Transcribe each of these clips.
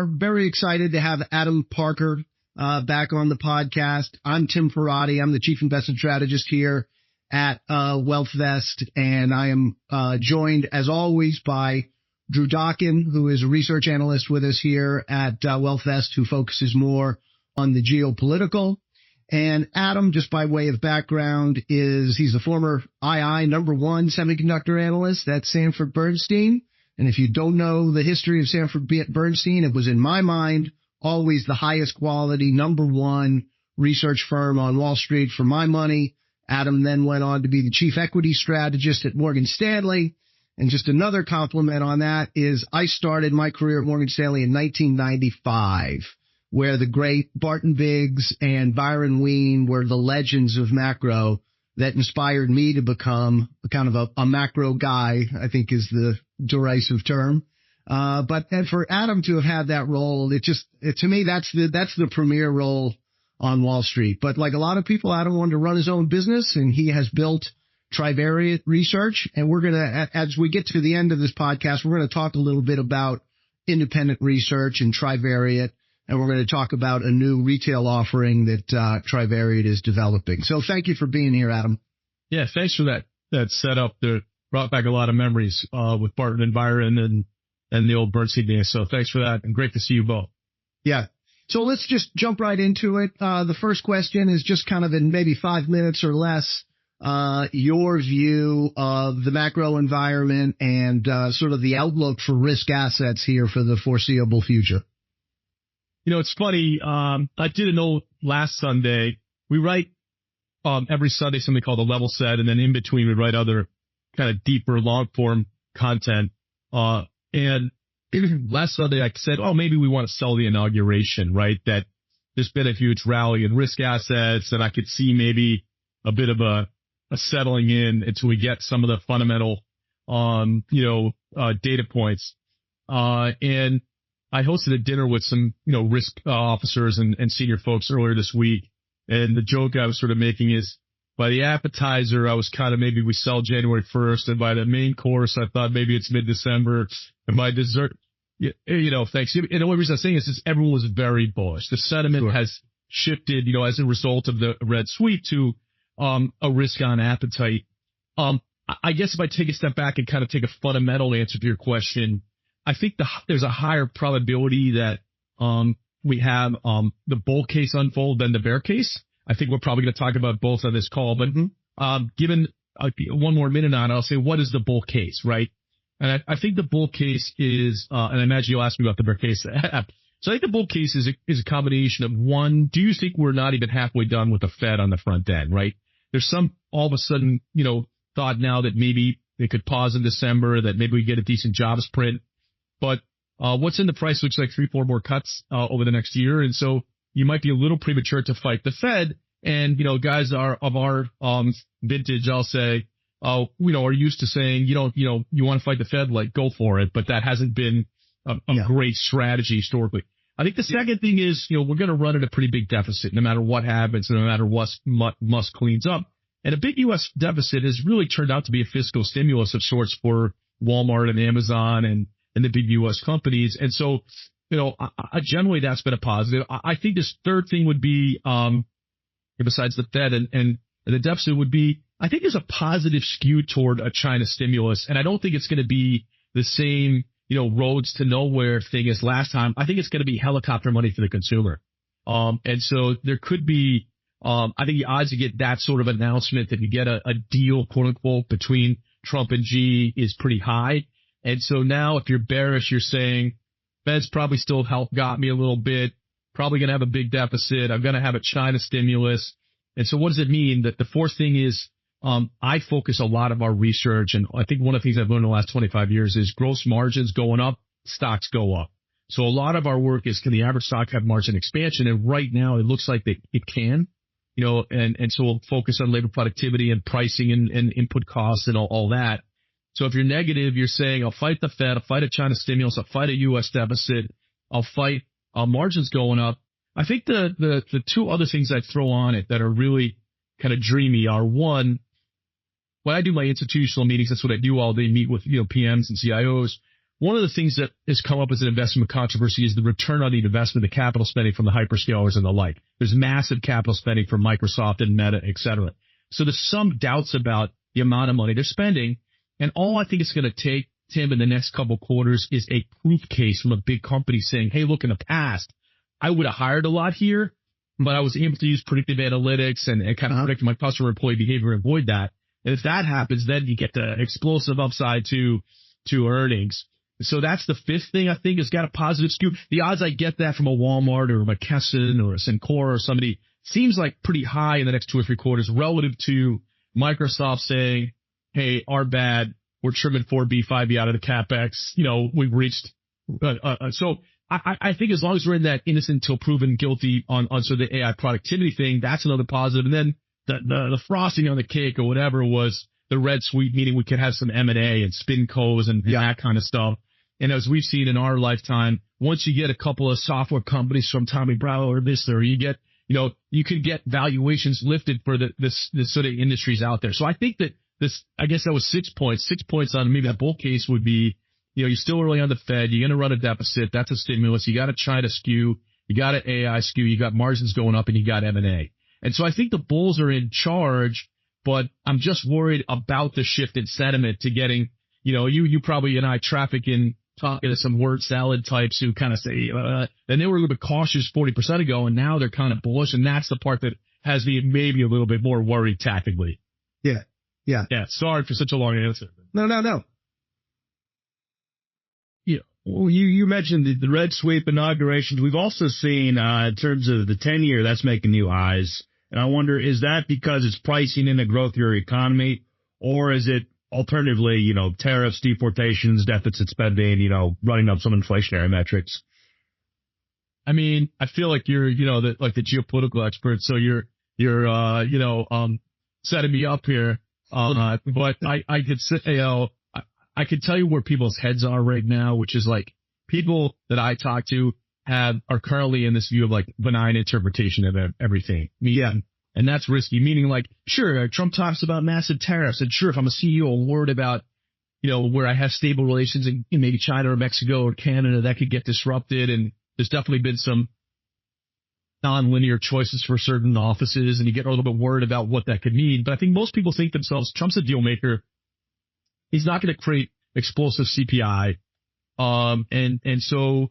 are very excited to have Adam Parker back on the podcast. I'm Tim Pierotti. I'm the Chief Investment Strategist here at WealthVest, and I am joined, as always, by Drew Dokken, who is a research analyst with us here at WealthVest, who focuses more on the geopolitical. And Adam, just by way of background, he's the former II #1 semiconductor analyst at Sanford Bernstein. And if you don't know the history of Sanford Bernstein, it was, in my mind, always the highest quality #1 research firm on Wall Street for my money. Adam then went on to be the chief equity strategist at Morgan Stanley. And just another compliment on that is I started my career at Morgan Stanley in 1995, where the great Barton Biggs and Byron Wien were the legends of macro that inspired me to become kind of a macro guy, I think is the derisive term. But then for Adam to have had that role, to me, that's the premier role on Wall Street. But like a lot of people, Adam wanted to run his own business, and he has built Trivariate Research. And we're going to, as we get to the end of this podcast, we're going to talk a little bit about independent research and Trivariate. And we're going to talk about a new retail offering that Trivariate is developing. So thank you for being here, Adam. Yeah, thanks for that setup. That brought back a lot of memories with Barton and Byron and the old Bernstein days. So thanks for that, and great to see you both. Yeah. So let's just jump right into it. The first question is just kind of in maybe 5 minutes or less, your view of the macro environment and sort of the outlook for risk assets here for the foreseeable future. You know, it's funny. I did a note last Sunday. We write every Sunday something called a level set, and then in between we write other kind of deeper, long form content. And last Sunday I said, oh, maybe we want to sell the inauguration, right? That there's been a huge rally in risk assets, and I could see maybe a bit of a settling in until we get some of the fundamental, data points. And I hosted a dinner with some, risk officers and senior folks earlier this week. And the joke I was sort of making is, by the appetizer, I was kind of maybe we sell January 1st. And by the main course, I thought maybe it's mid-December. And by dessert, Thanksgiving. And the only reason I'm saying is everyone was very bullish. The sentiment has shifted, as a result of the red sweep to a risk on appetite. I guess if I take a step back and kind of take a fundamental answer to your question, I think there's a higher probability that we have the bull case unfold than the bear case. I think we're probably going to talk about both on this call, but given one more minute on it, I'll say, what is the bull case, right? And I think the bull case is, and I imagine you'll ask me about the bear case. So I think the bull case is a combination of, one, do you think we're not even halfway done with the Fed on the front end, right? There's some, all of a sudden, thought now that maybe they could pause in December, that maybe we get a decent jobs print. But what's in the price looks like 3-4 more cuts over the next year. And so you might be a little premature to fight the Fed. And, guys of our vintage, I'll say, are used to saying, you want to fight the Fed, like, go for it. But that hasn't been a great strategy historically. I think the second thing is, we're going to run at a pretty big deficit no matter what happens, no matter what Musk cleans up. And a big U.S. deficit has really turned out to be a fiscal stimulus of sorts for Walmart and Amazon and the big U.S. companies. And so, generally that's been a positive. I think this third thing would be, besides the Fed and the deficit, would be, I think there's a positive skew toward a China stimulus. And I don't think it's going to be the same, roads to nowhere thing as last time. I think it's going to be helicopter money for the consumer. And so there could be, I think the odds to get that sort of announcement that you get a deal, quote unquote, between Trump and Xi is pretty high. And so now if you're bearish, you're saying Fed's probably still got me a little bit, probably going to have a big deficit. I'm going to have a China stimulus. And so what does it mean? That the fourth thing is, I focus a lot of our research, and I think one of the things I've learned in the last 25 years is gross margins going up, stocks go up. So a lot of our work is, can the average stock have margin expansion? And right now it looks like it can, and so we'll focus on labor productivity and pricing and input costs and all that. So if you're negative, you're saying, I'll fight the Fed, I'll fight a China stimulus, I'll fight a U.S. deficit, I'll fight margins going up. I think the two other things I'd throw on it that are really kind of dreamy are, one, when I do my institutional meetings, that's what I do all day, meet with, PMs and CIOs. one of the things that has come up as an investment controversy is the return on the investment, the capital spending from the hyperscalers and the like. There's massive capital spending from Microsoft and Meta, et cetera. So there's some doubts about the amount of money they're spending. And all I think it's going to take, Tim, in the next couple of quarters is a proof case from a big company saying, hey, look, in the past, I would have hired a lot here, but I was able to use predictive analytics and kind of predict my customer employee behavior and avoid that. And if that happens, then you get the explosive upside to earnings. So that's the fifth thing I think has got a positive skew. The odds I get that from a Walmart or a McKesson or a Cencora or somebody seems like pretty high in the next 2 or 3 quarters relative to Microsoft saying, hey, our bad, we're trimming 4B, 5B out of the CapEx. We've reached. So I think as long as we're in that innocent till proven guilty on sort of the AI productivity thing, that's another positive. And then the frosting on the cake or whatever was the red sweet, meaning we could have some M&A and SpinCos and that kind of stuff. And as we've seen in our lifetime, once you get a couple of software companies from Tommy Brower or this, or you get, you could get valuations lifted for this sort of industries out there. So I think that I guess that was 6 points. 6 points on maybe that bull case would be, you're still early on the Fed. You're going to run a deficit. That's a stimulus. You got a China skew. You got an AI skew. You got margins going up and you got M&A. And so I think the bulls are in charge, but I'm just worried about the shift in sentiment to getting, you probably and I traffic in talking to some word salad types who kind of say, and they were a little bit cautious 40% ago, and now they're kind of bullish. And that's the part that has me maybe a little bit more worried tactically. Yeah. Sorry for such a long answer. No. Yeah. Well, you mentioned the red sweep inaugurations. We've also seen, in terms of the 10-year, that's making new highs. And I wonder, is that because it's pricing in a growthier economy, or is it alternatively, tariffs, deportations, deficit spending, running up some inflationary metrics? I mean, I feel like you're, the geopolitical expert. So you're setting me up here. But I could say, I could tell you where people's heads are right now, which is like people that I talk to are currently in this view of like benign interpretation of everything. Yeah. And that's risky, meaning like, sure, Trump talks about massive tariffs. And sure, if I'm a CEO, I'm worried about, where I have stable relations in maybe China or Mexico or Canada, that could get disrupted. And there's definitely been some non-linear choices for certain offices, and you get a little bit worried about what that could mean. But I think most people think themselves, Trump's a deal maker. He's not going to create explosive CPI. So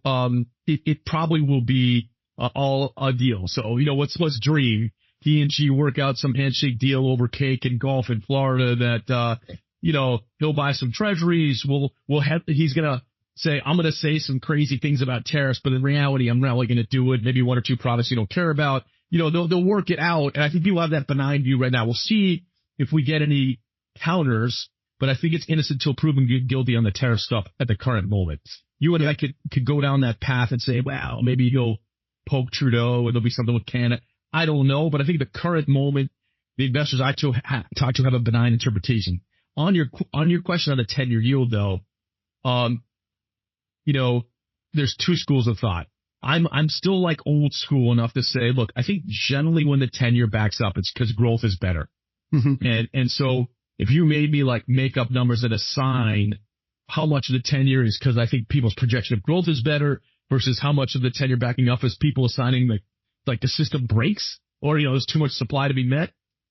it probably will be all a deal. So, let's dream. He and she work out some handshake deal over cake and golf in Florida that, he'll buy some treasuries. He's going to say, I'm going to say some crazy things about tariffs, but in reality, I'm not really going to do it. Maybe 1 or 2 products you don't care about. They'll work it out. And I think people have that benign view right now. We'll see if we get any counters, but I think it's innocent till proven guilty on the tariff stuff at the current moment. You and I could go down that path and say, well, maybe he'll poke Trudeau or there'll be something with Canada. I don't know, but I think the current moment, the investors I talk to have a benign interpretation. On your question on the 10-year yield, though, there's 2 schools of thought. I'm still like old school enough to say, look, I think generally when the 10-year backs up, it's because growth is better. Mm-hmm. And so if you made me like make up numbers and assign how much of the 10-year is because I think people's projection of growth is better versus how much of the 10-year backing up is people assigning like the system breaks or, there's too much supply to be met.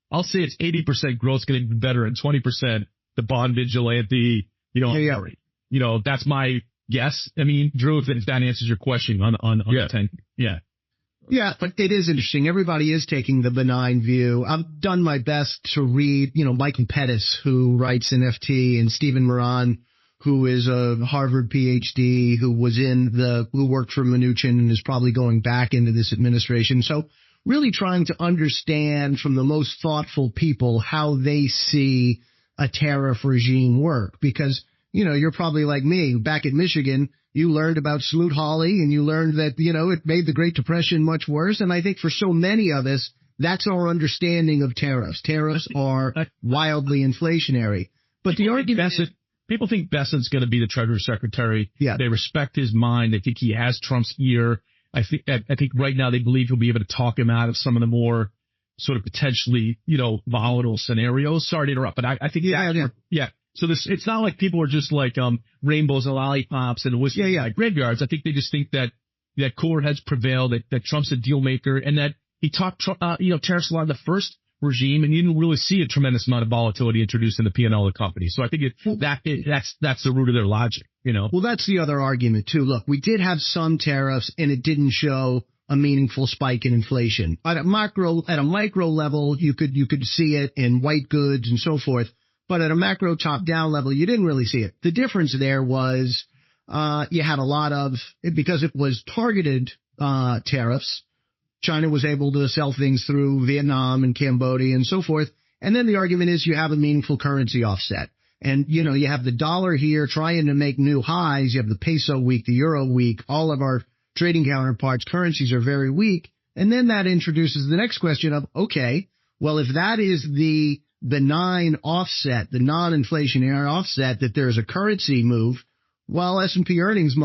I'll say it's 80% growth's going to be better and 20% the bond vigilante, that's my guess. I mean, Drew, if that answers your question on the 10. Yeah. Yeah, but it is interesting. Everybody is taking the benign view. I've done my best to read, Michael Pettis, who writes in FT, and Stephen Moran, who is a Harvard PhD, who worked for Mnuchin and is probably going back into this administration. So really trying to understand from the most thoughtful people how they see a tariff regime work. Because, you're probably like me. Back at Michigan, you learned about Smoot-Hawley and you learned that, it made the Great Depression much worse. And I think for so many of us, that's our understanding of tariffs. Tariffs are wildly inflationary. But the argument is, people think Bessent's going to be the Treasury Secretary. Yeah. They respect his mind. They think he has Trump's ear. I think right now they believe he'll be able to talk him out of some of the more sort of potentially, volatile scenarios. Sorry to interrupt, but I think, So it's not like people are just like rainbows and lollipops and whiskey graveyards. I think they just think that cooler heads prevail, that Trump's a deal maker, and that he talked tariffs a lot in the first regime, and you didn't really see a tremendous amount of volatility introduced in the P&L of the company. So I think that's the root of their logic, Well, that's the other argument too. Look, we did have some tariffs, and it didn't show a meaningful spike in inflation. At a micro level, you could see it in white goods and so forth. But at a macro top-down level, you didn't really see it. The difference there was you had a lot of, because it was targeted tariffs, China was able to sell things through Vietnam and Cambodia and so forth. And then the argument is you have a meaningful currency offset. And, you have the dollar here trying to make new highs. You have the peso weak, the euro weak. All of our trading counterparts' currencies are very weak. And then that introduces the next question of, okay, well, if that is the benign offset, the non-inflationary offset, that there's a currency move, well, S&P earnings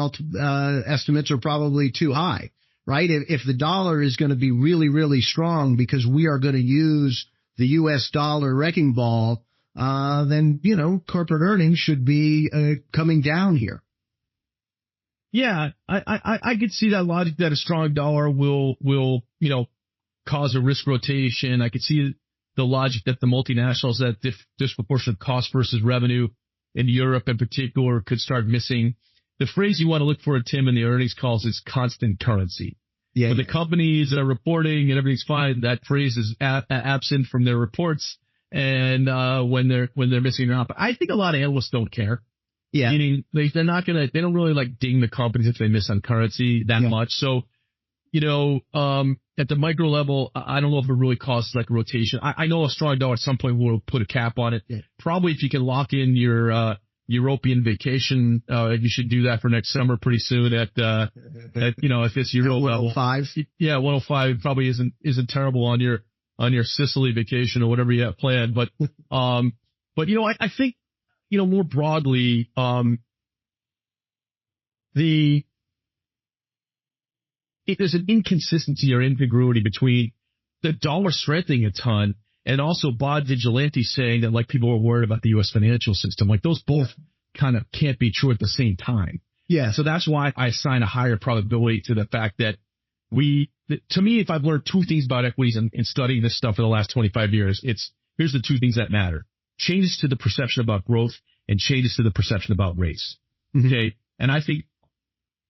estimates are probably too high, right? If the dollar is going to be really, really strong because we are going to use the U.S. dollar wrecking ball, then, corporate earnings should be coming down here. Yeah, I could see that logic that a strong dollar will cause a risk rotation. I could see the logic that the multinationals that disproportionate cost versus revenue in Europe in particular could start missing. The phrase you want to look for, Tim, in the earnings calls is constant currency. Yeah. When the companies are reporting and everything's fine, that phrase is absent from their reports. And when they're missing out, but I think a lot of analysts don't care. Yeah. Meaning they don't really like ding the companies if they miss on currency that much. So, at the micro level, I don't know if it really causes like a rotation. I know a strong dollar at some point will put a cap on it. Yeah. Probably if you can lock in your European vacation, you should do that for next summer pretty soon at if it's Euro level. 105. Yeah, 105 probably isn't terrible on your Sicily vacation or whatever you have planned. But I think, more broadly, there's an inconsistency or incongruity between the dollar strengthening a ton and also bond vigilantes saying that like people are worried about the U.S. financial system. Like those both kind of can't be true at the same time. Yeah. So that's why I assign a higher probability to the fact that to me, if I've learned two things about equities in studying this stuff for the last 25 years, here's the two things that matter. Changes to the perception about growth and changes to the perception about race. Mm-hmm. Okay. And I think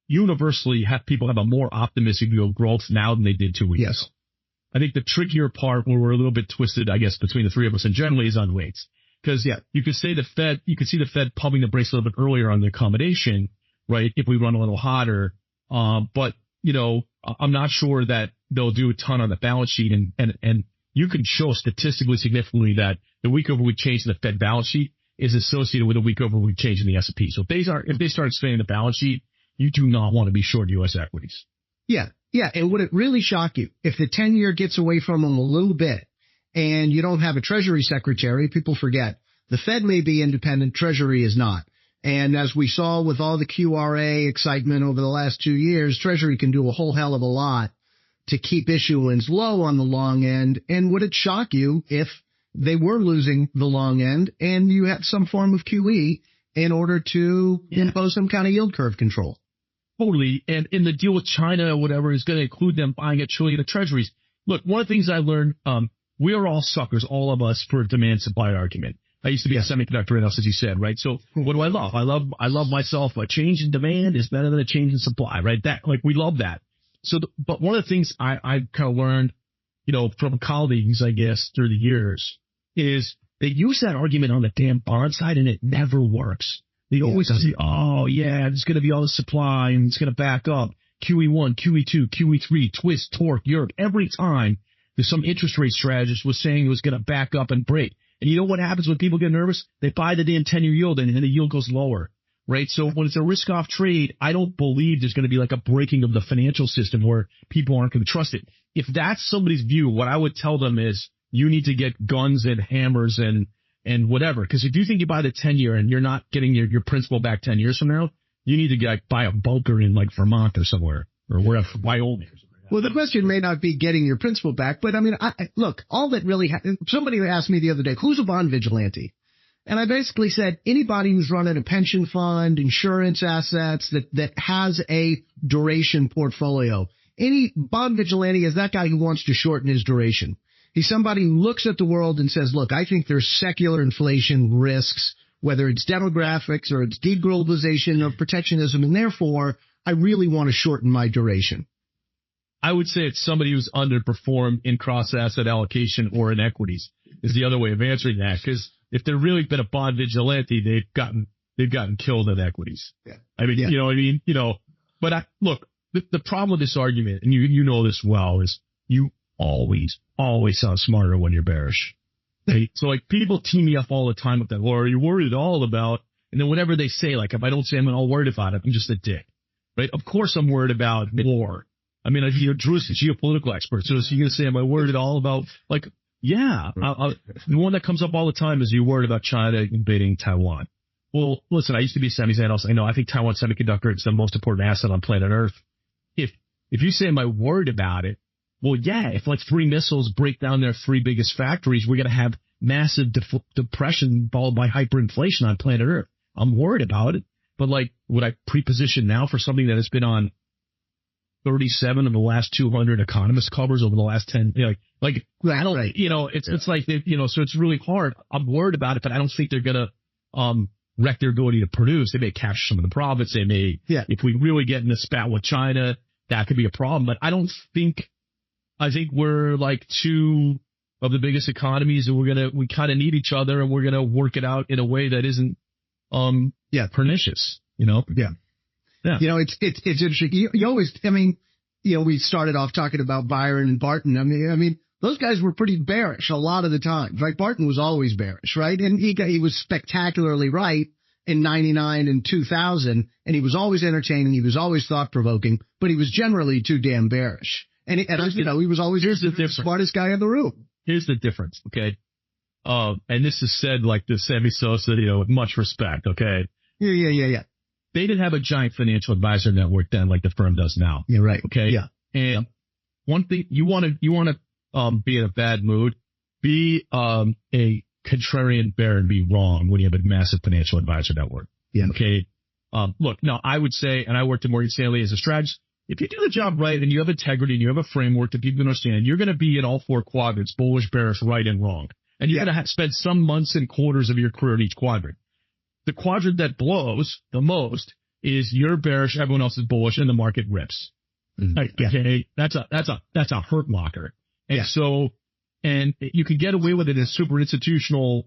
universally people have a more optimistic view of growth now than they did 2 weeks ago. I think the trickier part where we're a little bit twisted, I guess, between the three of us and generally is on rates. Because you could see the Fed pumping the brakes a little bit earlier on the accommodation, right? If we run a little hotter. But I'm not sure that they'll do a ton on the balance sheet and you can show statistically significantly that the week over week change in the Fed balance sheet is associated with a week over week change in the S&P. So if they start expanding the balance sheet, you do not want to be short U.S. equities. Yeah. Yeah. And would it really shock you if the 10-year gets away from them a little bit and you don't have a Treasury secretary? People forget the Fed may be independent. Treasury is not. And as we saw with all the QRA excitement over the last 2 years, Treasury can do a whole hell of a lot to keep issuance low on the long end. And would it shock you if they were losing the long end and you had some form of QE in order to impose some kind of yield curve control? Totally. And in the deal with China or whatever is going to include them buying $1 trillion of treasuries. Look, one of the things I learned, we are all suckers, all of us, for a demand supply argument. I used to be a semiconductor analyst, as you said, right? So what do I love? I love myself. A change in demand is better than a change in supply, right? We love that. So, but one of the things I kind of learned, from colleagues, I guess, through the years is they use that argument on the damn bond side and it never works. They always say, oh, yeah, there's going to be all this supply and it's going to back up. QE1, QE2, QE3, twist, torque, Europe. Every time there's some interest rate strategist was saying it was going to back up and break. And you know what happens when people get nervous? They buy the damn 10-year yield and the yield goes lower, right? So when it's a risk-off trade, I don't believe there's going to be like a breaking of the financial system where people aren't going to trust it. If that's somebody's view, what I would tell them is you need to get guns and hammers and whatever. Because if you think you buy the 10-year and you're not getting your principal back 10 years from now, you need to buy a bunker in like Vermont or somewhere or wherever, Wyoming or something. Well, the question may not be getting your principal back, but I mean, look, all that really somebody asked me the other day, who's a bond vigilante? And I basically said, anybody who's running a pension fund, insurance assets that has a duration portfolio, any bond vigilante is that guy who wants to shorten his duration. He's somebody who looks at the world and says, look, I think there's secular inflation risks, whether it's demographics or it's deglobalization or protectionism, and therefore I really want to shorten my duration. I would say it's somebody who's underperformed in cross-asset allocation or in equities is the other way of answering that. Because if they've really been a bond vigilante, they've gotten killed in equities. Yeah. I mean, you know what I mean? You know, but look, the problem with this argument, and you know this well, is you always sound smarter when you're bearish. Right? So like people tee me up all the time with that. Well, are you worried at all about? And then whatever they say, like if I don't say I'm all worried about it, I'm just a dick. Right? Of course I'm worried about war. I mean, Drew's a geopolitical expert, so is he going to say, am I worried at all about, like, yeah. The one that comes up all the time is, you're worried about China invading Taiwan. Well, listen, I used to be a semi analyst. I know, I think Taiwan semiconductor is the most important asset on planet Earth. If you say, am I worried about it? Well, yeah, if like 3 missiles break down their 3 biggest factories, we're going to have massive depression followed by hyperinflation on planet Earth. I'm worried about it. But like, would I preposition now for something that has been on 37 of the last 200 economist covers over the last 10, like I don't, right. You know, it's like, so it's really hard. I'm worried about it, but I don't think they're going to, wreck their ability to produce. They may capture some of the profits. They may, if we really get in a spat with China, that could be a problem. But I think we're like 2 of the biggest economies, and we kind of need each other, and we're going to work it out in a way that isn't, pernicious, you know? Yeah. Yeah. You know, it's interesting. You always, I mean, we started off talking about Byron and Barton. I mean, those guys were pretty bearish a lot of the time. Right? Barton was always bearish, right? And he was spectacularly right in 99 and 2000, and he was always entertaining. He was always thought provoking, but he was generally too damn bearish. And he was always the smartest guy in the room. Here's the difference. Okay. And this is said like the Sammy Sosa, with much respect. Okay. Yeah. They didn't have a giant financial advisor network then like the firm does now. Yeah, right. Okay. Yeah. And one thing you want to be in a bad mood, be a contrarian bear and be wrong when you have a massive financial advisor network. Yeah. Okay. Look, now I would say, and I worked at Morgan Stanley as a strategist, if you do the job right and you have integrity and you have a framework that people understand, you're going to be in all 4 quadrants, bullish, bearish, right, and wrong. And you're going to spend some months and quarters of your career in each quadrant. The quadrant that blows the most is you're bearish, everyone else is bullish, and the market rips. Mm-hmm. Okay, that's a hurt locker. And so, and you can get away with it in super institutional,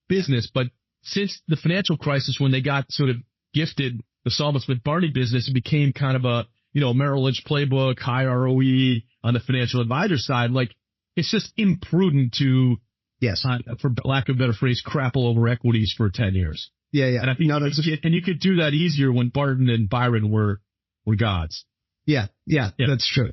business. But since the financial crisis, when they got sort of gifted the Solomon Smith Barney business, it became kind of a, Merrill Lynch playbook, high ROE on the financial advisor side. Like, it's just imprudent to, for lack of a better phrase, crapple over equities for 10 years. Yeah. And I think, and you could do that easier when Barton and Byron were gods. Yeah. That's true.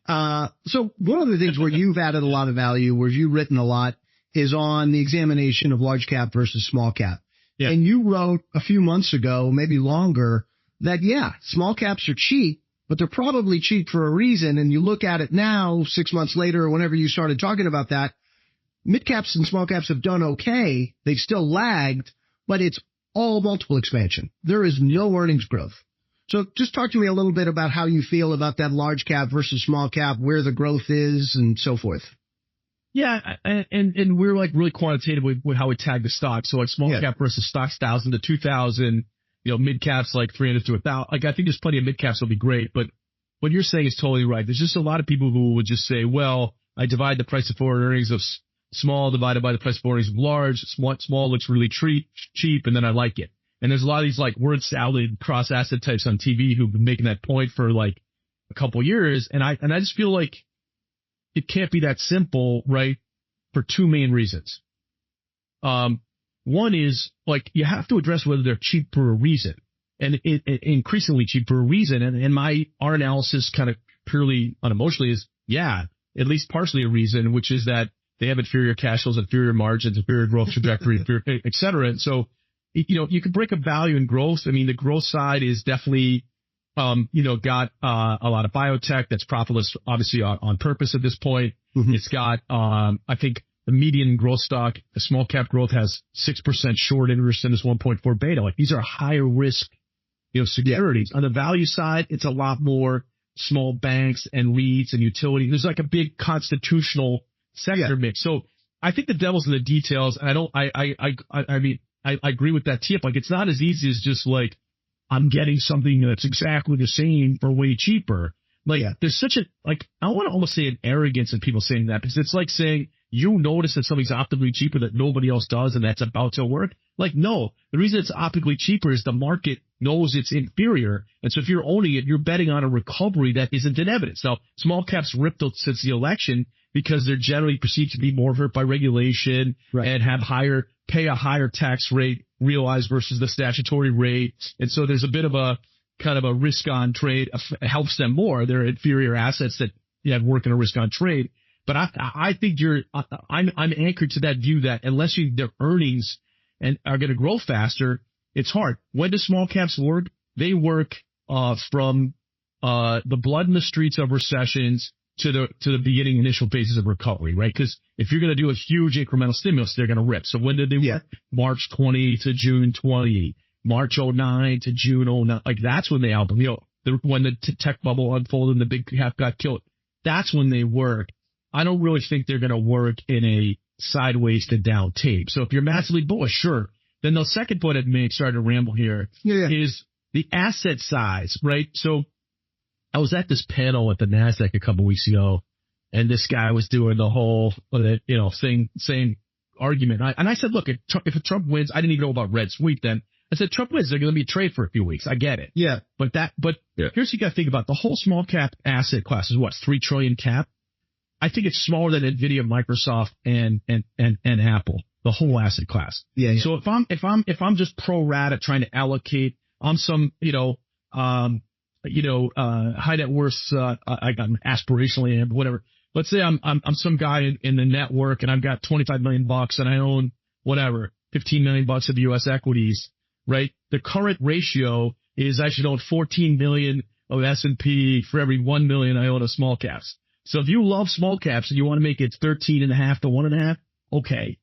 So one of the things where you've added a lot of value, where you've written a lot, is on the examination of large cap versus small cap. Yeah. And you wrote a few months ago, maybe longer, that, small caps are cheap, but they're probably cheap for a reason. And you look at it now, 6 months later, or whenever you started talking about that, mid caps and small caps have done okay. They've still lagged, but it's all multiple expansion. There is no earnings growth. So just talk to me a little bit about how you feel about that large cap versus small cap, where the growth is and so forth. Yeah. And we're like really quantitative with how we tag the stock. So like small cap versus stocks 1,000 to 2,000, mid caps like 300 to 1,000. Like I think there's plenty of mid caps will be great, but what you're saying is totally right. There's just a lot of people who would just say, well, I divide the price of forward earnings of small divided by the price of forward earnings of large. Small looks really cheap, and then I like it. And there's a lot of these like word salad cross asset types on TV who've been making that point for like a couple of years. And I just feel like it can't be that simple, right? For 2 main reasons. One is like you have to address whether they're cheap for a reason, and it increasingly cheap for a reason. And our analysis kind of purely unemotionally is, at least partially a reason, which is that they have inferior cash flows, inferior margins, inferior growth trajectory, et cetera. And so, you could break up value and growth. I mean, the growth side is definitely, got a lot of biotech that's profitless, obviously on purpose at this point. Mm-hmm. It's got, I think, the median growth stock, the small cap growth has 6% short interest and is 1.4 beta. Like these are higher risk, securities. On the value side, it's a lot more small banks and REITs and utility. There's like a big constitutional sector mix. So I think the devil's in the details. And I agree with that tip. Like it's not as easy as just like, I'm getting something that's exactly the same for way cheaper. Like there's such I want to almost say an arrogance in people saying that, because it's like saying you notice that something's optically cheaper that nobody else does and that's about to work. Like, no, the reason it's optically cheaper is the market knows it's inferior. And so if you're owning it, you're betting on a recovery that isn't in evidence. Now, small caps ripped since the election because they're generally perceived to be more hurt by regulation and pay a higher tax rate realized versus the statutory rate. And so there's a bit of a kind of a risk on trade. It helps them more. They're inferior assets that work in a risk on trade. But I think I'm anchored to that view that unless their earnings and are going to grow faster, it's hard. When do small caps work? They work from the blood in the streets of recessions to the beginning initial phases of recovery, right? Because if you're going to do a huge incremental stimulus, they're going to rip. So when did they work? March 20 to June 20, March 09 to June 09. Like that's when they when the tech bubble unfolded and the big cap got killed. That's when they work. I don't really think they're going to work in a sideways to down tape. So if you're massively bullish, sure. Then the second point I'd make, sorry to ramble here, is the asset size, right? So I was at this panel at the NASDAQ a couple weeks ago, and this guy was doing the whole, same argument. And I said, look, if Trump wins, I didn't even know about red sweep then. I said, Trump wins, they're going to be a trade for a few weeks. I get it. Yeah. But here's what you got to think about. The whole small cap asset class is what, 3 trillion cap? I think it's smaller than NVIDIA, Microsoft, and Apple, the whole asset class. Yeah. So if I'm just pro rata trying to allocate, I'm some, high net worth, I'm aspirationally, whatever. Let's say I'm some guy in the network and I've got $25 million and I own whatever, $15 million of U.S. equities, right? The current ratio is I should own 14 million of S&P for every 1 million I own of small caps. So if you love small caps and you want to make it 13.5 to 1.5, okay.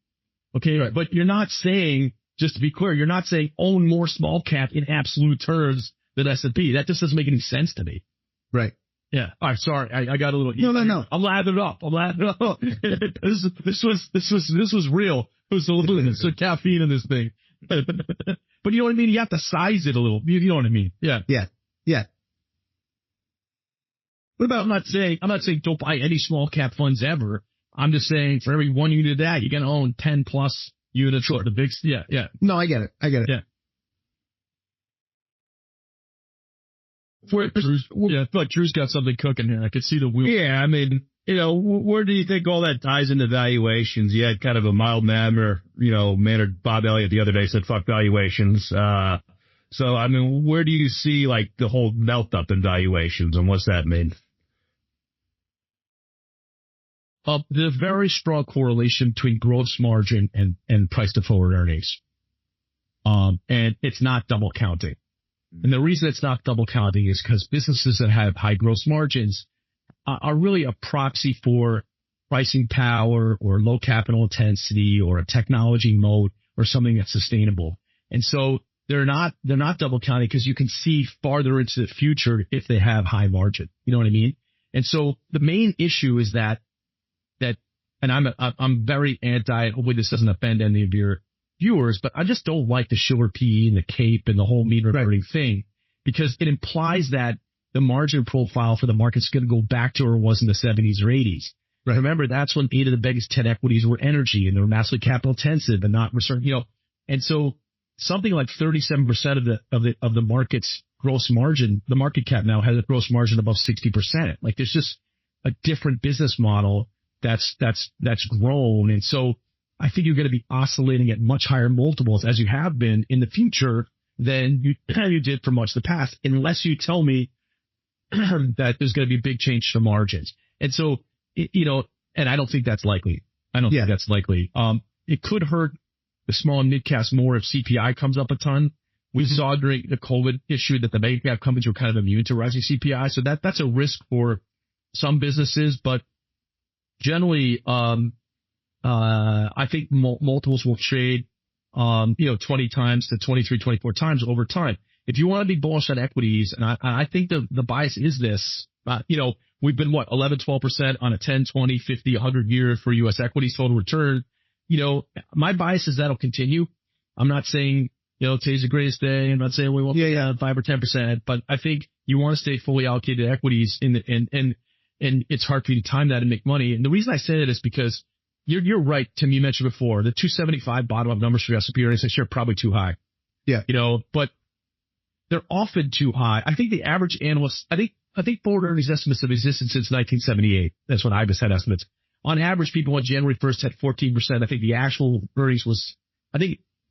Okay, right. But you're not saying, just to be clear, you're not saying own more small cap in absolute terms than S&P. That just doesn't make any sense to me. Right. Yeah. All right. Sorry. I got a little. No. I'm lathering up. This was real. It was a little bit of caffeine in this thing. But you know what I mean? You have to size it a little. You know what I mean? Yeah. What about, I'm not saying don't buy any small cap funds ever. I'm just saying for every 1 unit of that, you're going to own 10 plus units. Sure. The big, yeah. No, I get it. Yeah. I feel like Drew's got something cooking here. I could see the wheel. Yeah, I mean, where do you think all that ties into valuations? You had kind of a mannered Bob Elliott the other day said, fuck valuations. So, I mean, where do you see like the whole melt up in valuations and what's that mean? There's a very strong correlation between gross margin and price to forward earnings. And it's not double counting. And the reason it's not double counting is because businesses that have high gross margins are really a proxy for pricing power or low capital intensity or a technology moat or something that's sustainable. And so they're not double counting because you can see farther into the future if they have high margin. You know what I mean? And so the main issue is that, and I'm very anti, hopefully this doesn't offend any of your viewers, but I just don't like the Schiller PE and the CAPE and the whole mean reverting thing, because it implies that the margin profile for the market's going to go back to where it was in the 70s or 80s. Right. Remember, that's when 8 of the biggest 10 equities were energy and they were massively capital intensive and not research, and so something like 37% of the market's gross margin, the market cap now has a gross margin above 60%. Like there's just a different business model that's grown. And so I think you're going to be oscillating at much higher multiples as you have been in the future than you did for much of the past, unless you tell me that there's going to be a big change to margins. And so, and I don't think that's likely. Think that's likely. It could hurt the small and mid caps more if CPI comes up a ton. We saw during the COVID issue that the mega cap companies were kind of immune to rising CPI. So that's a risk for some businesses, but generally, I think multiples will trade, 20 times to 23, 24 times over time. If you want to be bullish on equities, and I think the bias is this, we've been 11, 12% on a 10, 20, 50, 100 year for U.S. equities total return. My bias is that'll continue. I'm not saying, today's the greatest day. I'm not saying we won't 5 or 10%, but I think you want to stay fully allocated to equities and it's hard for you to time that and make money. And the reason I say that is because you're right, Tim, you mentioned before, the 275 bottom up numbers for S&P earnings next year are probably too high. Yeah. But they're often too high. I think the average analyst, I think forward earnings estimates have existed since 1978. That's when IBIS had estimates. On average, people on January 1st had 14%. I think the actual earnings was,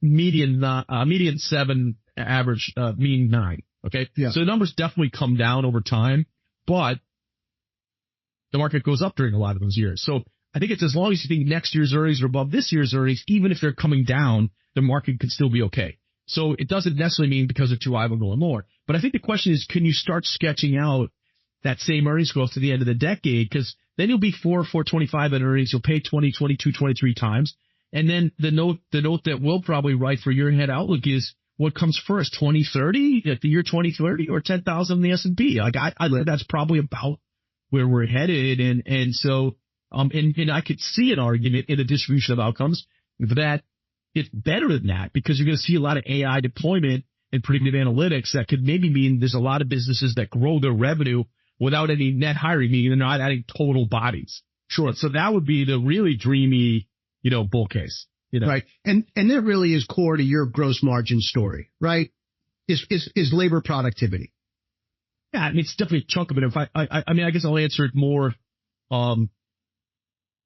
median 7, average, mean 9. Okay. Yeah. So the numbers definitely come down over time, but the market goes up during a lot of those years. So I think it's as long as you think next year's earnings are above this year's earnings, even if they're coming down, the market could still be okay. So it doesn't necessarily mean because they're too high, we're going lower. But I think the question is, can you start sketching out that same earnings growth to the end of the decade? Because then you'll be 4.25 in earnings. You'll pay 20, 22, 23 times. And then the note that we'll probably write for year ahead outlook is what comes first, 2030, at the year 2030, or 10,000 in the S&P. Like I that's probably about where we're headed. And so, and I could see an argument in the distribution of outcomes that it's better than that, because you're going to see a lot of AI deployment and predictive analytics that could maybe mean there's a lot of businesses that grow their revenue without any net hiring, meaning they're not adding total bodies. Sure. So that would be the really dreamy, bull case. Right. And that really is core to your gross margin story, right? Is labor productivity. Yeah, I mean, it's definitely a chunk of it. If I guess I'll answer it more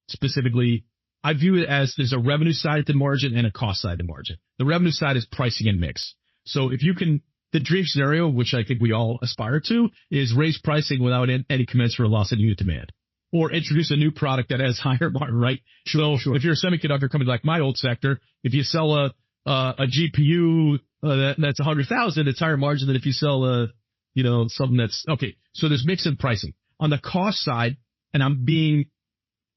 specifically. I view it as there's a revenue side of the margin and a cost side of the margin. The revenue side is pricing and mix. So if you can, the dream scenario, which I think we all aspire to, is raise pricing without any commensurate loss in unit demand, or introduce a new product that has higher margin, right? Sure. If you're a semiconductor company like my old sector, if you sell a GPU that's 100,000, it's higher margin than if you sell something that's okay. So there's mix and pricing. On the cost side, and I'm being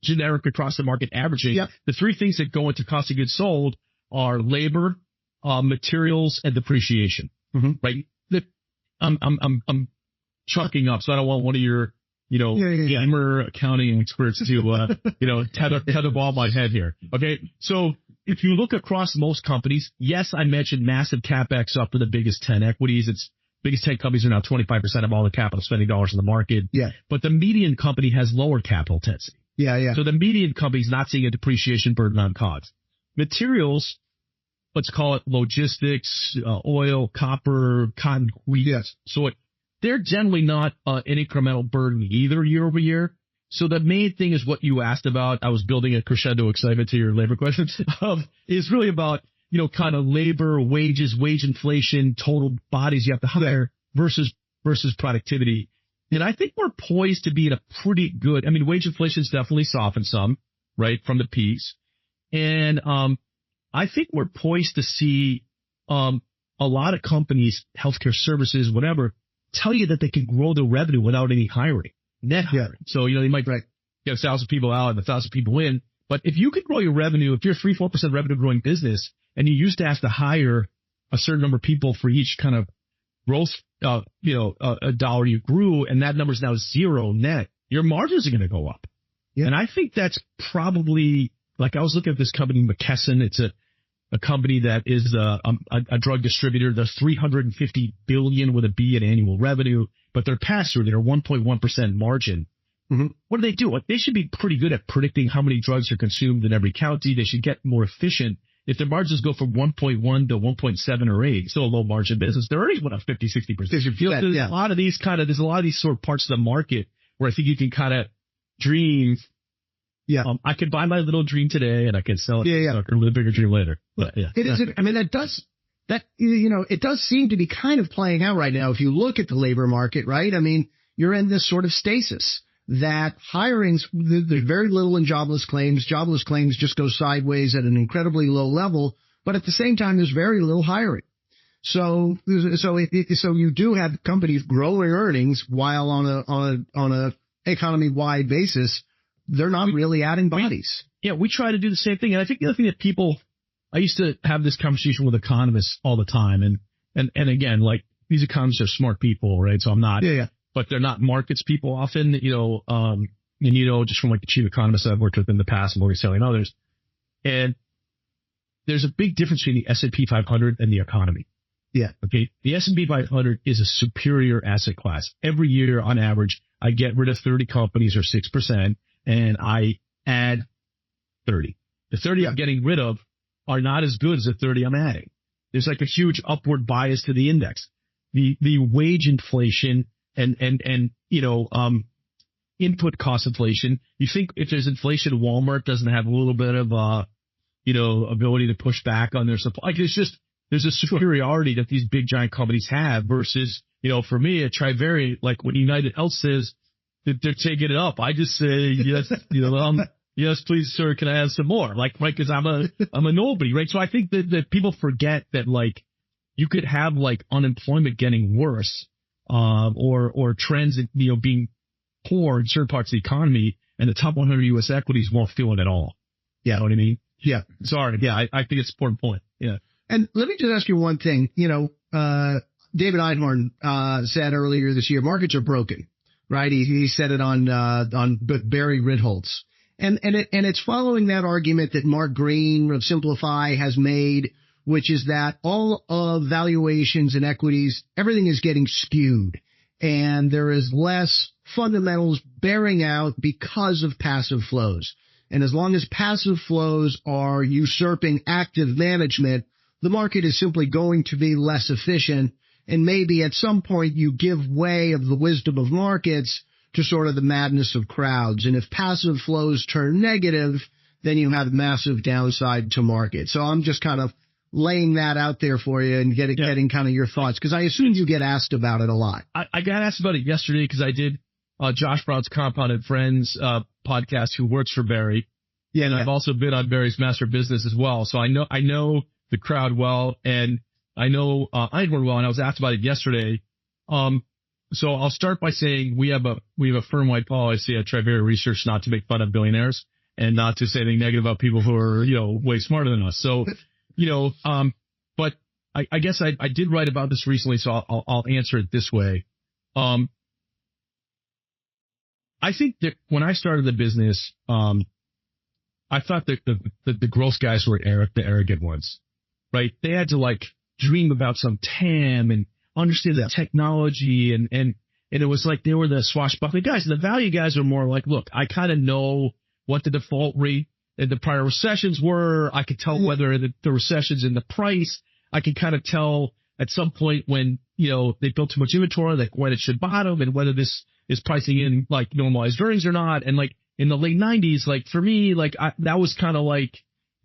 generic across the market averaging, yep. The three things that go into cost of goods sold are labor, materials, and depreciation. Mm-hmm. Right? I'm chucking up, so I don't want one of your, gamer accounting experts to, tether ball my head here. Okay. So if you look across most companies, yes, I mentioned massive CapEx up for the biggest 10 equities. Biggest 10 companies are now 25% of all the capital spending dollars in the market. Yeah. But the median company has lower capital intensity. Yeah. So the median company is not seeing a depreciation burden on COGS. Materials, let's call it logistics, oil, copper, cotton, wheat, yes. soy. They're generally not an incremental burden either year over year. So the main thing is what you asked about. I was building a crescendo excitement to your labor questions. Is really about, kind of labor, wages, wage inflation, total bodies you have to hire versus productivity. And I think we're poised to be in a pretty good, wage inflation's definitely softened some, right, from the peaks. And I think we're poised to see a lot of companies, healthcare services, whatever, tell you that they can grow their revenue without any hiring, net hiring. Yeah. So, they might get 1,000 people out and 1,000 people in. But if you can grow your revenue, if you're a 3-4% revenue growing business and you used to have to hire a certain number of people for each kind of growth, a dollar you grew, and that number is now 0 net, your margins are going to go up. Yeah. And I think that's probably, like I was looking at this company, McKesson. It's a company that is a drug distributor. They're $350 billion with a B in annual revenue, but they're pass-through. They're 1.1% margin. Mm-hmm. What do? They should be pretty good at predicting how many drugs are consumed in every county. They should get more efficient. If their margins go from 1.1 to 1.7 or 8, still a low margin business, their earnings went up 50, 60%. There's a lot of these sort of parts of the market where I think you can kind of dream. Yeah. I could buy my little dream today and I can sell it or live a bigger dream later. But yeah. It is. It does seem to be kind of playing out right now. If you look at the labor market, right? You're in this sort of stasis that there's very little in jobless claims. Jobless claims just go sideways at an incredibly low level, but at the same time, there's very little hiring. So you do have companies growing earnings while on a economy-wide basis, they're not really adding bodies. Yeah, we try to do the same thing. And I think the other thing that I used to have this conversation with economists all the time. And again, like these economists are smart people, right? So I'm not, but they're not markets people often, and just from like the chief economists I've worked with in the past, Morgan Stanley and others. And there's a big difference between the S&P 500 and the economy. Yeah. Okay. The S&P 500 is a superior asset class. Every year on average, I get rid of 30 companies or 6% and I add 30. The 30 I'm getting rid of are not as good as the 30 I'm adding. There's like a huge upward bias to the index. The wage inflation and input cost inflation. You think if there's inflation, Walmart doesn't have a little bit of, ability to push back on their supply. Like there's a superiority that these big giant companies have versus, for me at Trivariate, like when United Health says that they're taking it up, I just say, yes, yes, please, sir, can I have some more? Like, right, cause I'm a nobody, right? So I think that people forget that like you could have like unemployment getting worse, or trends, being poor in certain parts of the economy and the top 100 U.S. equities won't feel it at all. Yeah. You know what I mean? Yeah. Sorry. Yeah. I think it's an important point. Yeah. And let me just ask you one thing. David Einhorn said earlier this year, markets are broken, right? He said it on Barry Ritholtz. And it's following that argument that Mark Green of Simplify has made, which is that all of valuations and equities, everything is getting skewed and there is less fundamentals bearing out because of passive flows. And as long as passive flows are usurping active management, the market is simply going to be less efficient. And maybe at some point you give way of the wisdom of markets to sort of the madness of crowds. And if passive flows turn negative, then you have massive downside to market. So I'm just kind of laying that out there for you and getting kind of your thoughts, because I assume you get asked about it a lot. I got asked about it yesterday because I did Josh Brown's Compounded Friends podcast, who works for Barry. Yeah, and I've also been on Barry's Master Business as well. So I know the crowd well, and I know Einhorn well, and I was asked about it yesterday. So I'll start by saying we have a firm-wide policy at Trivariate Research not to make fun of billionaires and not to say anything negative about people who are, way smarter than us. So, but I guess I did write about this recently, so I'll answer it this way. I think that when I started the business, I thought that the growth guys were the arrogant ones, right? They had to like dream about some TAM and understand the technology, and it was like they were the swashbuckling guys. And the value guys are more like, look, I kind of know what the default rate in the prior recessions were. I could tell whether the recessions in the price. I can kind of tell at some point when, they built too much inventory, like when it should bottom and whether this is pricing in like normalized earnings or not. And like in the late 90s, like for me, like that was kind of like,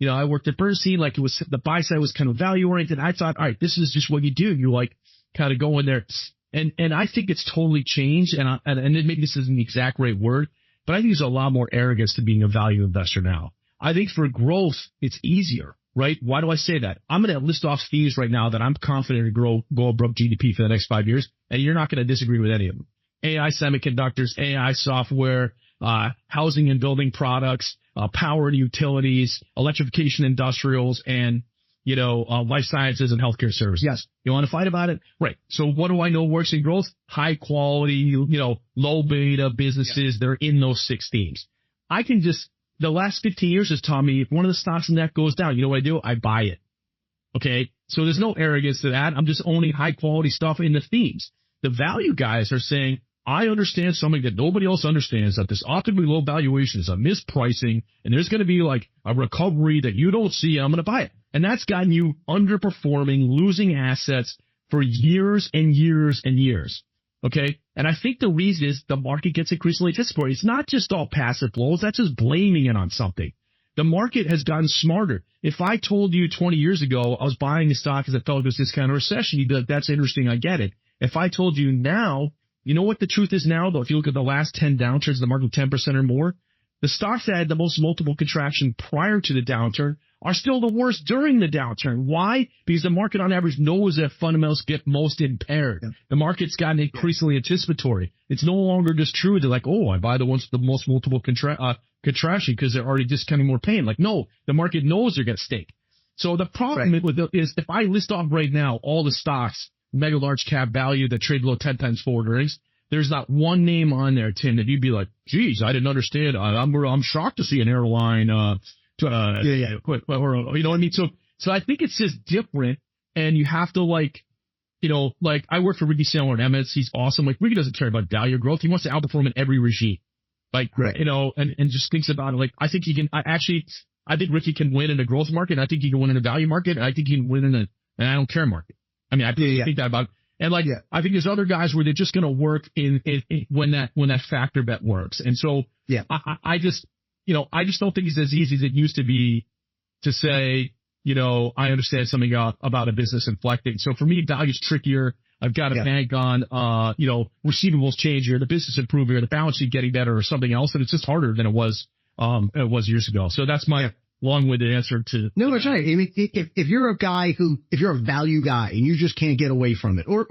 I worked at Bernstein, like it was the buy side was kind of value oriented. I thought, all right, this is just what you do. You like kind of go in there. And I think it's totally changed. And maybe this isn't the exact right word, but I think there's a lot more arrogance to being a value investor now. I think for growth, it's easier, right? Why do I say that? I'm going to list off themes right now that I'm confident to go above GDP for the next 5 years. And you're not going to disagree with any of them. AI semiconductors, AI software, housing and building products, power and utilities, electrification industrials, and, life sciences and healthcare services. Yes. You want to fight about it? Right. So what do I know works in growth? High quality, low beta businesses. They're in those 6 themes. I can just, the last 15 years has taught me if one of the stocks in that goes down, you know what I do? I buy it. Okay. So there's no arrogance to that. I'm just owning high quality stuff in the themes. The value guys are saying, I understand something that nobody else understands, that this optimally low valuation is a mispricing, and there's going to be like a recovery that you don't see, and I'm going to buy it. And that's gotten you underperforming, losing assets for years and years and years. Okay. And I think the reason is the market gets increasingly anticipatory. It's not just all passive flows. That's just blaming it on something. The market has gotten smarter. If I told you 20 years ago I was buying a stock because I felt it was this kind of recession, you'd be like, that's interesting. I get it. If I told you now, you know what the truth is now, though? If you look at the last 10 downturns, the market 10% or more, the stocks that had the most multiple contraction prior to the downturn are still the worst during the downturn. Why? Because the market on average knows that fundamentals get most impaired. Yeah. The market's gotten increasingly anticipatory. It's no longer just true to like, oh, I buy the ones with the most multiple contraction because they're already discounting more pain. Like, no, the market knows they're going to stake. So the problem with it is if I list off right now all the stocks, mega large cap value that trade below 10 times forward earnings, there's not one name on there, Tim, that you'd be like, geez, I didn't understand. I'm shocked to see an airline, quit, or, you know what I mean? So I think it's just different, and you have to like I work for Ricky Sandler at Emmets. He's awesome. Like, Ricky doesn't care about value growth. He wants to outperform in every regime. Like, and just thinks about it. Like, I think I think Ricky can win in a growth market. I think he can win in a value market. And I think he can win in an I don't care market. I mean, I think that about it. And I think there's other guys where they're just going to work in when that factor bet works. And so, I just don't think it's as easy as it used to be to say, I understand something about a business inflecting. So for me, value's trickier. I've got to bank on, receivables changing, the business improving, or the balance sheet getting better, or something else. And it's just harder than it was years ago. So that's my long-winded answer to. No, that's right. I mean, if you're a value guy and you just can't get away from it, or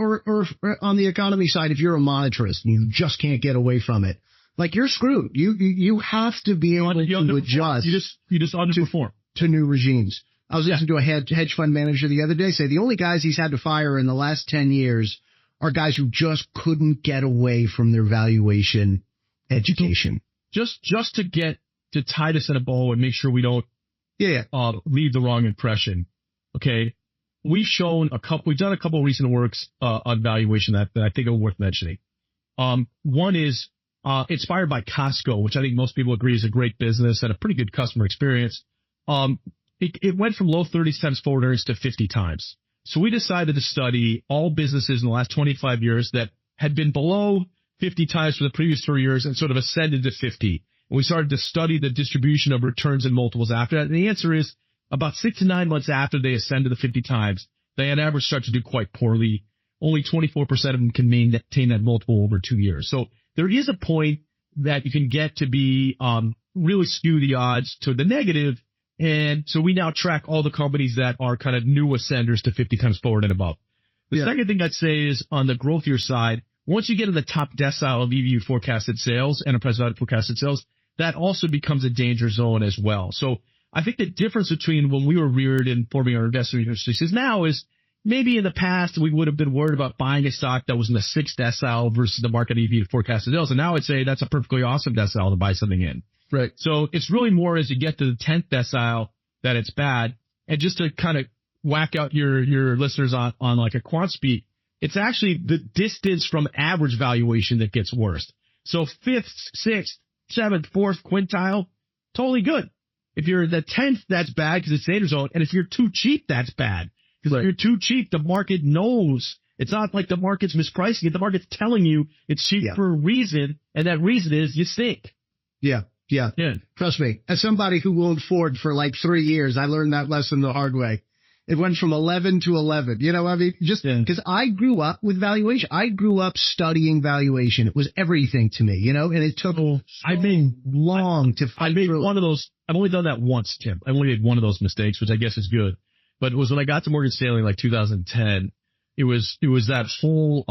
on the economy side, if you're a monetarist and you just can't get away from it, like, you're screwed. You have to be able to adjust. You just underperform to new regimes. I was listening to a hedge fund manager the other day say the only guys he's had to fire in the last 10 years are guys who just couldn't get away from their valuation education. Just to get to tie this in a bow and make sure we don't leave the wrong impression. Okay. We've done a couple of recent works on valuation that I think are worth mentioning. One is inspired by Costco, which I think most people agree is a great business and a pretty good customer experience. It went from low 30 times forward earnings to 50 times. So we decided to study all businesses in the last 25 years that had been below 50 times for the previous 3 years and sort of ascended to 50. And we started to study the distribution of returns and multiples after that. And the answer is about 6 to 9 months after they ascend to the 50 times, they on average start to do quite poorly. Only 24% of them can maintain that multiple over 2 years. So there is a point that you can get to be really skew the odds to the negative. And so we now track all the companies that are kind of new ascenders to 50 times forward and above. The second thing I'd say is on the growthier side, once you get in the top decile of EVU forecasted sales, enterprise value forecasted sales, that also becomes a danger zone as well. So I think the difference between when we were reared in forming our investment thesis now is maybe in the past we would have been worried about buying a stock that was in the 6th decile versus the market EVU forecasted sales. And now I'd say that's a perfectly awesome decile to buy something in. Right. So it's really more as you get to the 10th decile that it's bad. And just to kind of whack out your listeners on like a quant speak, it's actually the distance from average valuation that gets worse. So 5th, 6th, 7th, 4th quintile, totally good. If you're the 10th, that's bad because it's danger zone. And if you're too cheap, that's bad. Because if you're too cheap, the market knows. It's not like the market's mispricing it. The market's telling you it's cheap for a reason, and that reason is you stink. Yeah. Trust me. As somebody who owned Ford for like 3 years, I learned that lesson the hard way. It went from 11 to 11. You know, I mean, just because I grew up with valuation. I grew up studying valuation. It was everything to me, you know, and it took long to fight through. One of those. I've only done that once, Tim. I only made one of those mistakes, which I guess is good. But it was when I got to Morgan Stanley in like 2010. It was that whole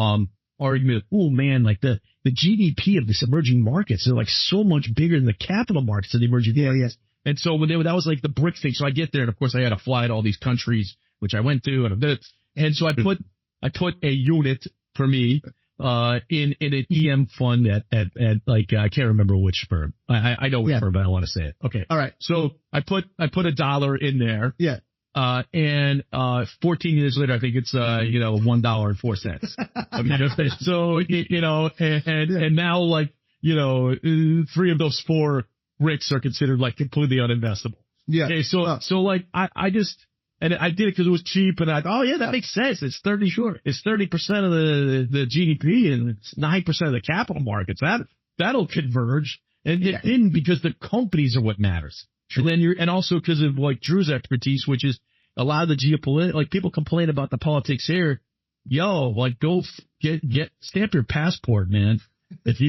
argument of, oh man, like the GDP of this emerging markets are like so much bigger than the capital markets of the emerging markets. And so that was like the BRIC thing. So I get there, and of course I had to fly to all these countries, which I went to, and so I put a unit for me in an EM fund at like I can't remember which firm. I know which firm, but I don't want to say it. Okay, all right. So I put $1 in there. Yeah. And 14 years later, I think it's $1.04. I mean, so and now like 3 of those 4 bricks are considered like completely uninvestable. Yeah. Okay. So like I did it because it was cheap, and that makes sense. It's 30 It's 30% of the GDP, and it's 9% of the capital markets. That'll converge, and it didn't because the companies are what matters. And then and also because of like Drew's expertise, which is a lot of the geopolitical, like people complain about the politics here. Like go get stamp your passport, man. If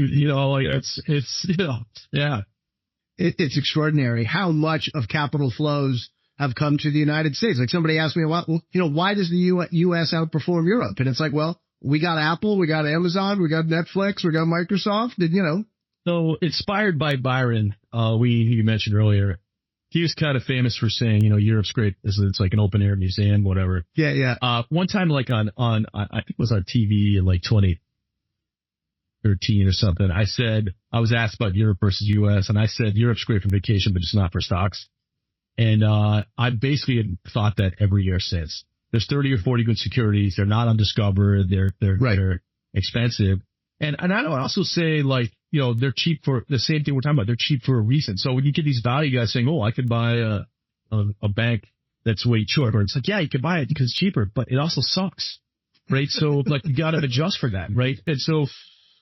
It's extraordinary how much of capital flows have come to the United States. Like somebody asked me, why does the U.S. outperform Europe? And it's like, well, we got Apple, we got Amazon, we got Netflix, we got Microsoft, and So inspired by Byron, you mentioned earlier, he was kind of famous for saying, Europe's great. It's like an open air museum, whatever. Yeah. One time, like I think it was on TV in like 2013 or something, I was asked about Europe versus US, and I said, Europe's great for vacation, but it's not for stocks. And, I basically thought that every year since. There's 30 or 40 good securities. They're not undiscovered. They're expensive. And I would also say, like, they're cheap for the same thing we're talking about. They're cheap for a reason. So when you get these value guys saying, I could buy a bank that's way cheaper, it's like, yeah, you could buy it because it's cheaper, but it also sucks, right? So like you got to adjust for that, right? And so,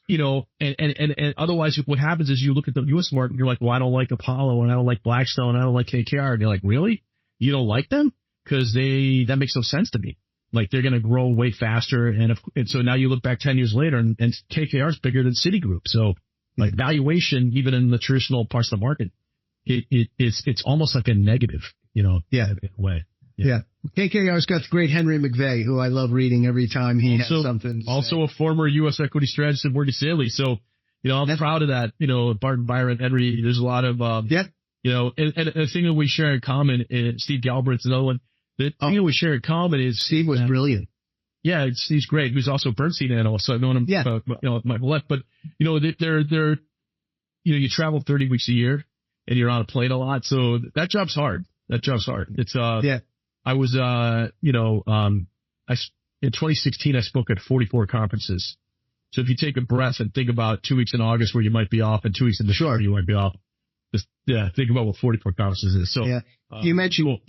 and otherwise what happens is you look at the U.S. market and you're like, well, I don't like Apollo and I don't like Blackstone, and I don't like KKR. And you're like, really? You don't like them? Because that makes no sense to me. Like they're going to grow way faster. And so now you look back 10 years later and KKR is bigger than Citigroup. So like valuation, even in the traditional parts of the market, it's almost like a negative, in a way. Yeah. KKR's got the great Henry McVeigh, who I love reading every time he has something. Also a former U.S. equity strategist at Morgan Stanley. So, I'm proud of that. Barton, Byron, Henry, there's a lot of, and a thing that we share in common is Steve Galbraith's another one. The thing that we share in common is Steve was brilliant. Yeah, Steve's great. He's also a Bernstein analyst, so I've known him, my whole life. But, they're you travel 30 weeks a year and you're on a plane a lot. So that job's hard. It's, I was, in 2016, I spoke at 44 conferences. So if you take a breath and think about 2 weeks in August where you might be off and 2 weeks in December you might be off, just, think about what 44 conferences is. So, you mentioned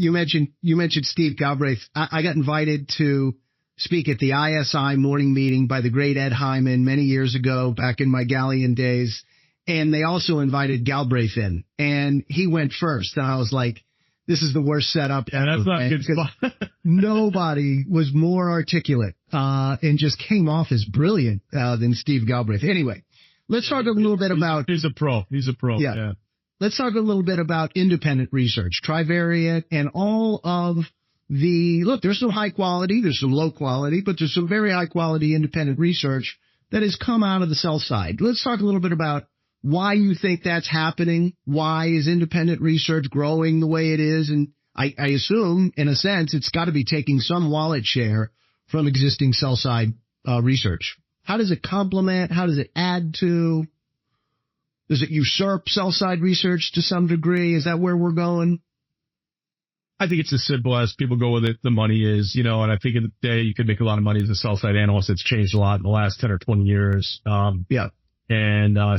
Steve Galbraith. I got invited to speak at the ISI morning meeting by the great Ed Hyman many years ago, back in my Galleon days. And they also invited Galbraith in, and he went first. And I was like, this is the worst setup. Yeah, that's not good. Nobody was more articulate, and just came off as brilliant, than Steve Galbraith. Anyway, let's talk a little bit about. He's a pro. Yeah. Let's talk a little bit about independent research, Trivariate, and all of there's some high quality, there's some low quality, but there's some very high quality independent research that has come out of the sell side. Let's talk a little bit about why you think that's happening. Why is independent research growing the way it is? And I assume, in a sense, it's got to be taking some wallet share from existing sell side research. How does it complement? How does it add to? Does it usurp sell side research to some degree? Is that where we're going? I think it's as simple as people go with it. The money is, and I think in the day you could make a lot of money as a sell side analyst. It's changed a lot in the last 10 or 20 years. And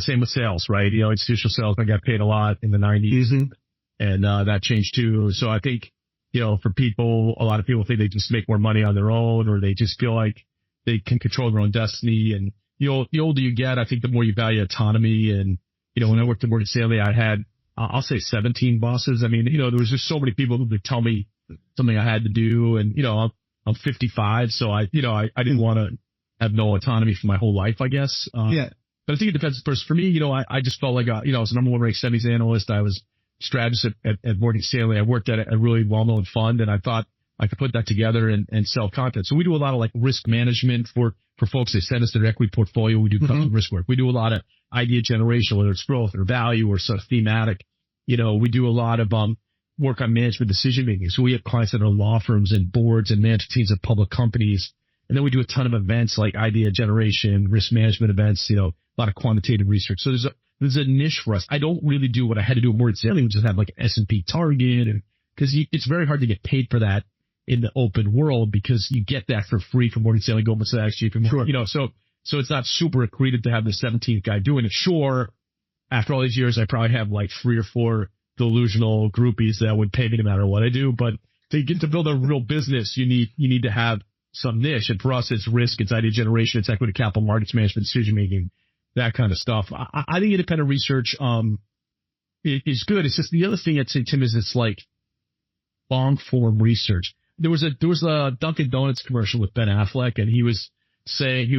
same with sales, right? Institutional sales, I got paid a lot in the 90s, and that changed too. So I think, for people, a lot of people think they just make more money on their own, or they just feel like they can control their own destiny. And the older you get, I think the more you value autonomy. And, when I worked at Morgan Stanley, I had, I'll say 17 bosses. I mean, there was just so many people who would tell me something I had to do. And, I'm 55, so I didn't want to have no autonomy for my whole life, I guess. But I think it depends. First, for me, I just felt like, I was a number one ranked semis analyst. I was strategist at Morgan Stanley. I worked at a really well-known fund, and I thought I could put that together and sell content. So we do a lot of like risk management for folks. They send us their equity portfolio. We do custom risk work. We do a lot of idea generation, whether it's growth or value or sort of thematic. We do a lot of work on management decision making. So we have clients that are law firms and boards and management teams of public companies. And then we do a ton of events like idea generation, risk management events, a lot of quantitative research. So there's a niche for us. I don't really do what I had to do at Morgan Stanley, which is have like an S&P target, and because it's very hard to get paid for that in the open world, because you get that for free from Morgan Stanley, Goldman Sachs, JP Morgan, so it's not super accretive to have the 17th guy doing it. Sure, after all these years, I probably have like 3 or 4 delusional groupies that would pay me no matter what I do. But to get to build a real business, you need to have some niche. And for us, it's risk, it's idea generation, it's equity capital markets management, decision making, that kind of stuff. I think independent research is good. It's just the other thing I'd say, Tim, is it's like long form research. There was a Dunkin' Donuts commercial with Ben Affleck, and he was like,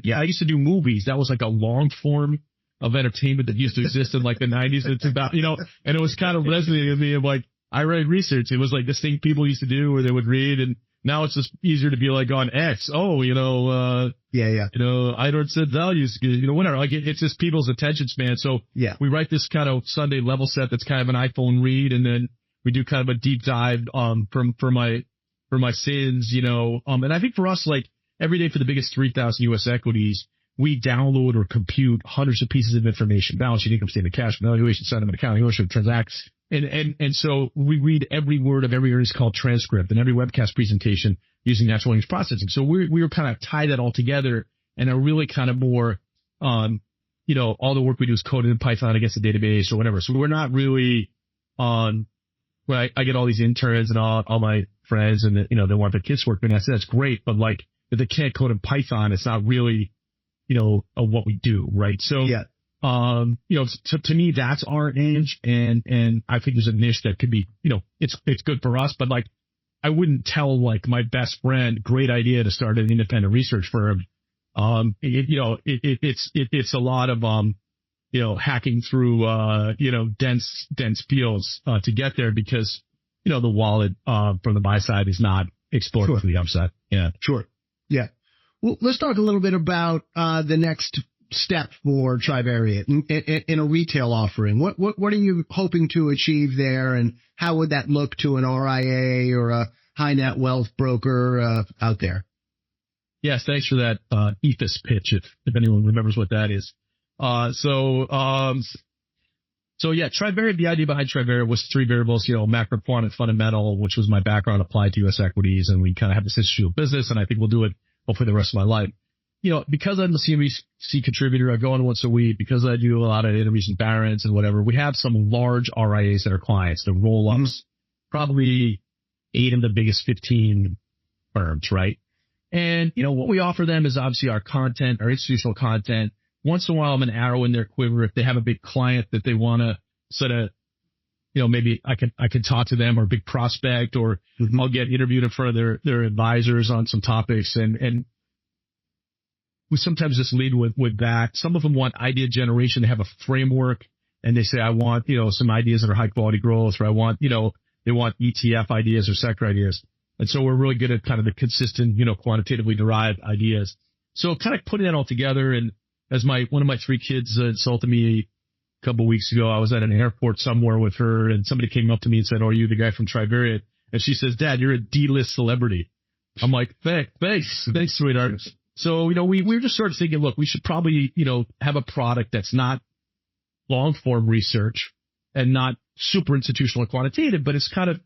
yeah, I used to do movies. That was like a long form of entertainment that used to exist in like the 90s. It's about, and it was kind of resonating with me of like, I read research. It was like this thing people used to do where they would read, and Now it's just easier to be like on X. Oh, I don't set values, whatever. Like it's just people's attention span. So we write this kind of Sunday level set that's kind of an iPhone read, and then we do kind of a deep dive for my sins, and I think for us, like every day for the biggest 3,000 U.S. equities, we download or compute hundreds of pieces of information: balance sheet, income statement, cash, valuation, sentiment, accounting, ownership, transactions. And so we read every word of every earnings call transcript and every webcast presentation using natural language processing. So we were kind of tie that all together and are really kind of more, all the work we do is coded in Python against the database or whatever. So we're not really on, I get all these interns and all my friends and, they want their kids working. I said, that's great. But like, if they can't code in Python, it's not really, what we do. Right. So, to me, that's our niche. And I think there's a niche that could be, it's good for us, but like, I wouldn't tell like my best friend, great idea to start an independent research firm. It's a lot of, hacking through, dense fields, to get there because, the wallet, from the buy side is not exploding to the upside. Yeah. Sure. Yeah. Well, let's talk a little bit about, the next step for Trivariate in a retail offering. What are you hoping to achieve there, and how would that look to an RIA or a high net wealth broker out there? Yes, thanks for that ethos pitch, if anyone remembers what that is. Trivariate, the idea behind Trivariate was three variables, macro, quant, and fundamental, which was my background applied to U.S. equities, and we kind of have this institutional business, and I think we'll do it hopefully the rest of my life. Because I'm a CNBC contributor, I go on once a week, because I do a lot of interviews and barons and whatever, we have some large RIAs that are clients, the roll-ups, probably 8 of the biggest 15 firms, right? And, what we offer them is obviously our content, our institutional content. Once in a while, I'm an arrow in their quiver. If they have a big client that they want to sort of, maybe I can talk to them, or a big prospect, or I'll get interviewed in front of their advisors on some topics. And we sometimes just lead with that. Some of them want idea generation. They have a framework and they say, I want, some ideas that are high quality growth, or I want, they want ETF ideas or sector ideas. And so we're really good at kind of the consistent, quantitatively derived ideas. So kind of putting that all together. And as one of my 3 kids insulted me a couple of weeks ago, I was at an airport somewhere with her, and somebody came up to me and said, "Oh, are you the guy from Trivariate?" And she says, "Dad, you're a D-list celebrity." I'm like, thanks, sweetheart. So, we were just sort of thinking, look, we should probably, have a product that's not long form research and not super institutional or quantitative, but it's kind of,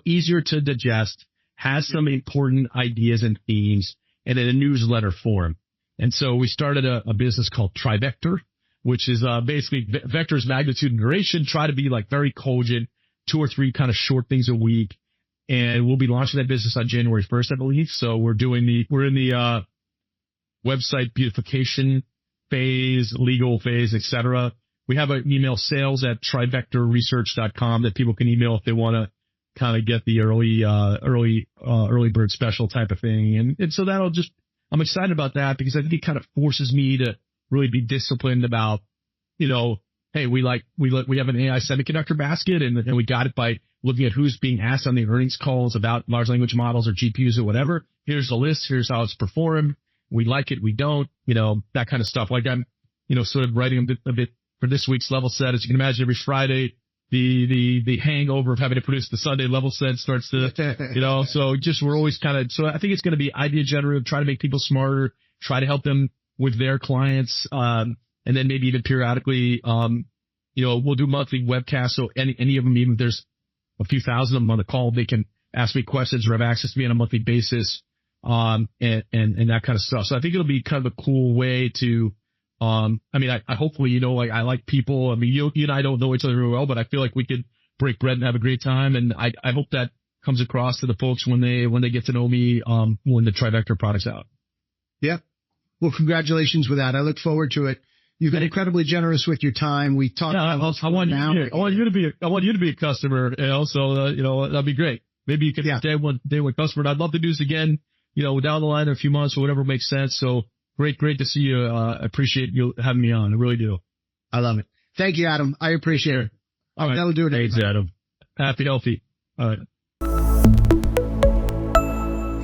easier to digest, has some important ideas and themes, and in a newsletter form. And so we started a business called Trivector, which is basically vectors, magnitude, and duration. Try to be like very cogent, 2 or 3 kind of short things a week. And we'll be launching that business on January 1st, I believe. So we're in the website beautification phase, legal phase, etc. We have an email, sales@trivectorresearch.com, that people can email if they want to kind of get the early bird special type of thing. And so I'm excited about that, because I think it kind of forces me to really be disciplined about, hey, we have an AI semiconductor basket, and we got it by looking at who's being asked on the earnings calls about large language models or GPUs or whatever. Here's the list. Here's how it's performed. We like it. We don't, that kind of stuff. Like I'm, sort of writing a bit for this week's level set. As you can imagine, every Friday, the hangover of having to produce the Sunday level set starts to, so we're always so I think it's going to be idea generative, try to make people smarter, try to help them with their clients. And then maybe even periodically, we'll do monthly webcasts. So any of them, even if there's a few thousand of them on the call, they can ask me questions or have access to me on a monthly basis. And that kind of stuff. So I think it'll be kind of a cool way to, I hopefully, I like people. I mean, you and I don't know each other very well, but I feel like we could break bread and have a great time. And I hope that comes across to the folks when they get to know me, when the Trivector product's out. Yeah. Well, congratulations with that. I look forward to it. You've been incredibly generous with your time. We talked. Yeah, I want you to be a customer. So that'd be great. Maybe you could stay one customer. And I'd love to do this again, down the line in a few months or whatever makes sense. So great to see you. I appreciate you having me on. I really do. I love it. Thank you, Adam. I appreciate it. All right. That'll do it. Thanks, Adam. Happy, healthy. All right.